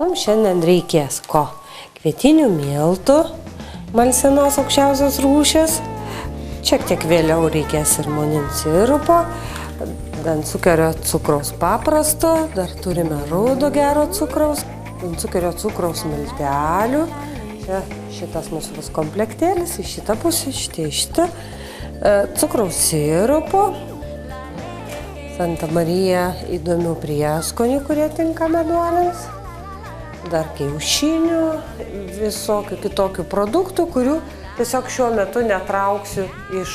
Mums šiandien reikės ko? Kvietinių miltų, malsenos aukščiausios rūšies. Šiek tiek vėliau reikės ir monin sirupo, dancukerio cukraus paprasto, dar turime rudo gero cukraus, dancukerio cukraus miltelių. Čia šitas mūsų bus komplektėlis, į šitą pusę, šitie į šitą. Cukraus sirupo, Santa Marija įdomių prieskonių, kurie tinka meduoliams. Dar kiaušinių, visokių kitokių produktų, kurių tiesiog šiuo metu netrauksiu iš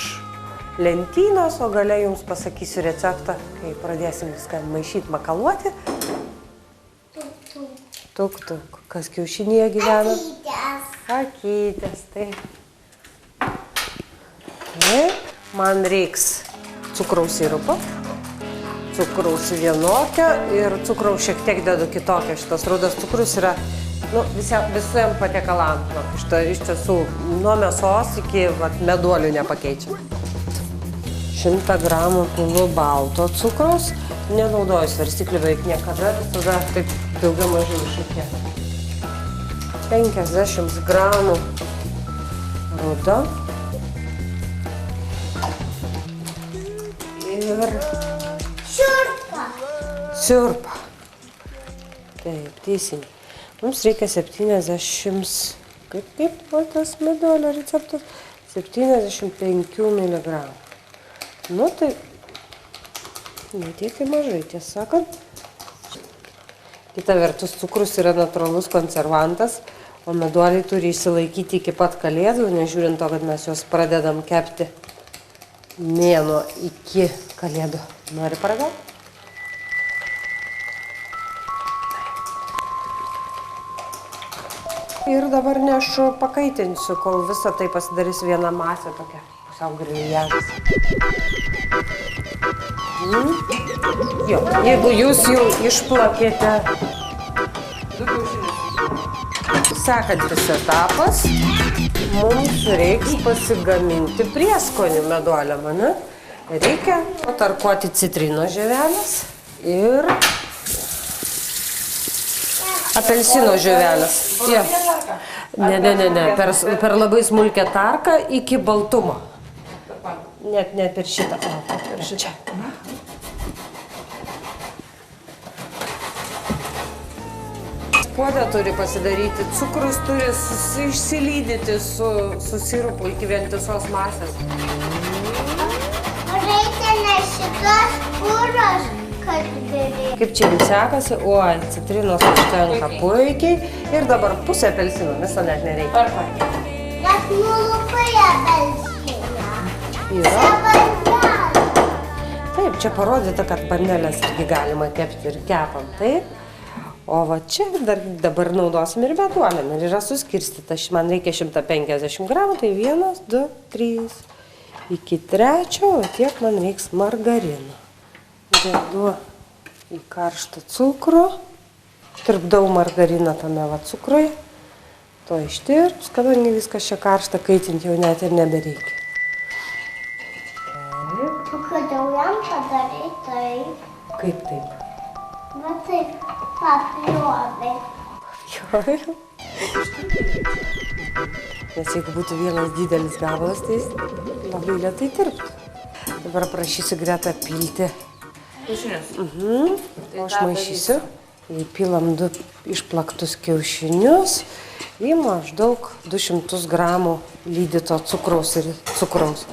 lentynos, o gale jums pasakysiu receptą, kai pradėsim viską maišyti, makaluoti. Tuk. Kas kiaušinėje gyvena? Akytės, taip. Man reiks cukraus sirupo, cukraus vienokio ir cukraus šiek tiek dedu kitokio. Šitas rudas cukrus yra visiem patiekalam. Iš tiesų, nuo mėsos iki meduolių nepakeičia. 100 gramų pilu balto cukraus. Nenaudoju svarstyklių beveik niekada, tada taip daugiau mažiau iššūkė. 50 gramų rudo. Ir siurpą. Taip, teisingai. Mums reikia 70, kaip tas meduolio receptas? 75 mg. Nu tai, netiek mažai, tiesą sakant. Kita vertus, cukrus yra natūralus konservantas, o meduoliai turi išsilaikyti iki pat kalėdų, nežiūrint to, kad mes juos pradedam kepti mėnuo iki kalėdų. Nori paragauti? Ir dabar nešu pakaitinsiu, kol visą tai pasidarys viena masė tokia, pusiau griliažas. Jo, jeigu jūs jau išplakėte sekantis etapas, mums reiks pasigaminti prieskonių meduoliam, ne? Reikia patarkuoti citrinos žievelės ir apelsino žievelės. Ne, per labai smulkę tarką iki baltumo. Net ne per šitą. Per šitą. Puodą turi pasidaryti, cukrus turi išsilydyti su sirupu iki vientisos masės. Reikia ne šitos puros, kad daryti. Kaip čia jums sekasi? Oi, citrinos užtenka puikiai. Ir dabar pusę apelsino, viso net nereikia. Net nulupai apelsiną. Yra. Taip, čia parodyta, kad bandelės irgi galima kepti ir kepam, taip? O va čia dabar naudosim ir meduoliam. Ir yra suskirstyta. Man reikia 150 gramų, tai 1, 2, 3. Iki 3, o tiek man reiks margarino. Dedu į karštą cukrų. Tirpdau margariną tame va cukrui. To ištirps, kadangi viskas čia karšta, kaitinti jau net ir nebereikia. O kodėl jam padarai taip? Kaip taip? Va taip, papjovai. Papjovai. Nes jeigu būtų vienas didelis gabalas, tai jis labai lėtai tirptų. Dabar prašysiu Gretą pilti. Kiaušinius. O aš maišysiu. Įpilam 2 išplaktus kiaušinius į maždaug 200 gramų lydyto cukraus ir cukraus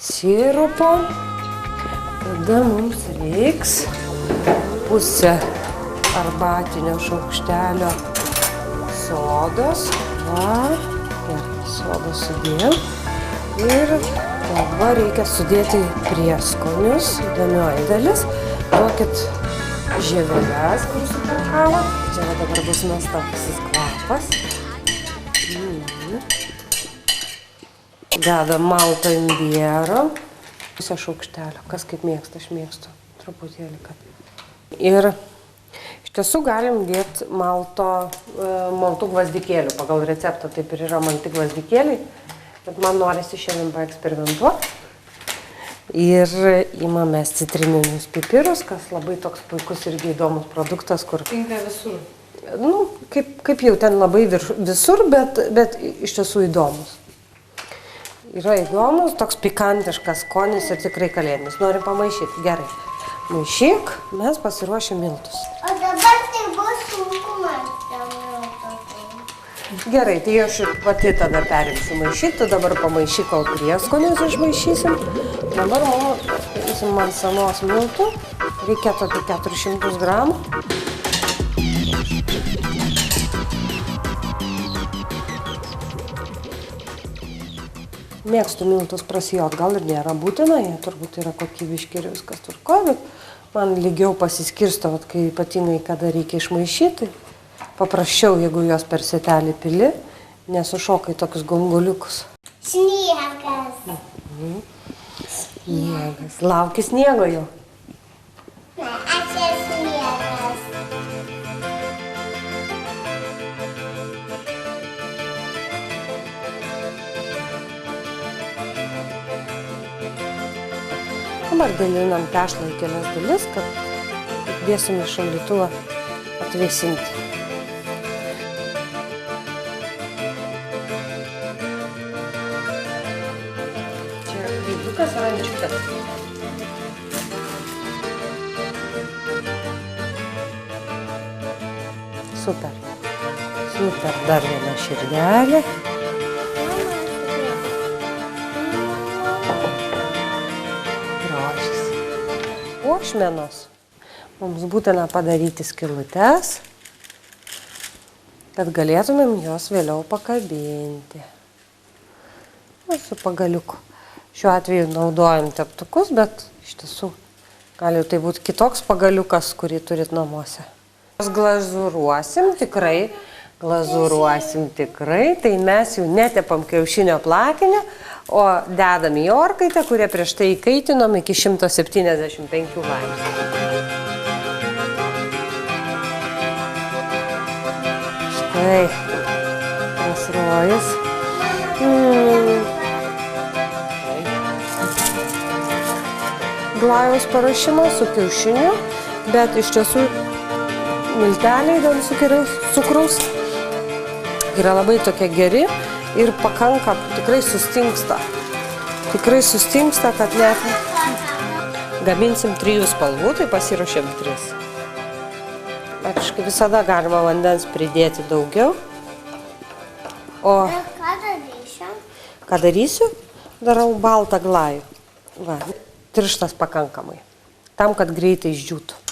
sirupo. Tada mums reiks pusę arbatinio šaukštelio sodos. Va, sodą sudėjom. Ir dabar reikia sudėti prieskonius, įdomioji dalis. Duokit žieveles, kur sutarkavot. Čia dabar bus nuostabusis kvapas. Dedam malto imbiero. Pusę šaukštelio. Kas kaip mėgsta, aš mėgstu truputėlį. Ir iš tiesų galim dėti maltų gvazdikėlių. Pagal receptą taip ir yra malti gvazdikėliai. Bet man norisi šiandien paeksperimentuoti. Ir įmamės citrininius pipirus, kas labai toks puikus irgi įdomus produktas, kur... Tinka visur. Nu, kaip jau ten labai visur, bet iš tiesų įdomus. Yra įdomus, toks pikantiškas skonis ir tikrai kalėdinis. Norim pamaišyti. Gerai. Maišyk, mes pasiruošim miltus. O dabar tai bus sunkumas. Gerai, tai aš ir pati tada perimsiu maišyti. Tu dabar pamaišyk, kol prieskonius išmaišysim. Dabar man senos miltų. Reikėtų apie 400 gramų. Mėgstu miltus prasijot, gal ir nėra būtina, jie turbūt yra kokybiški ir viskas turko, bet man lygiau pasiskirsto, kai ypatingai kada reikia išmaišyti, paprasčiau, jeigu jos per sietelį pili, nesušoka į tokius gongoliukus. Sniegas. Sniegas. Lauki sniego jau. Na, aš esu sniegas. Dabar dalinam tešlą į kelias dalis, kad dėsim į šaldytuvą atvėsinti. Čia grybukas ar ančiukas? Super. Super. Dar viena širdelė. Puošmenos. Mums būtina padaryti skylutes, kad galėtumėm jos vėliau pakabinti. Su pagaliuku. Šiuo atveju naudojam teptukus, bet iš tiesų gali tai būti kitoks pagaliukas, kurį turit namuose. Glazūruosim tikrai, tai mes jau netepam kiaušinio plakinio, o dedam į orkaitę, kurią prieš tai įkaitinom iki 175 laipsnių. Štai, tas rojus. Glajaus paruošimas su kiaušiniu, bet iš tiesų milteliai dėl cukraus yra labai tokie geri ir pakanka, tikrai sustingsta. Tikrai sustingsta, kad net gaminsim 3 spalvų, tai pasiruošėm 3. Praktiškai visada galima vandens pridėti daugiau. O Ką darysiu? ką darysiu? Darau baltą glajų. Va, tirštas pakankamai. Tam, kad greitai išdžiūtų.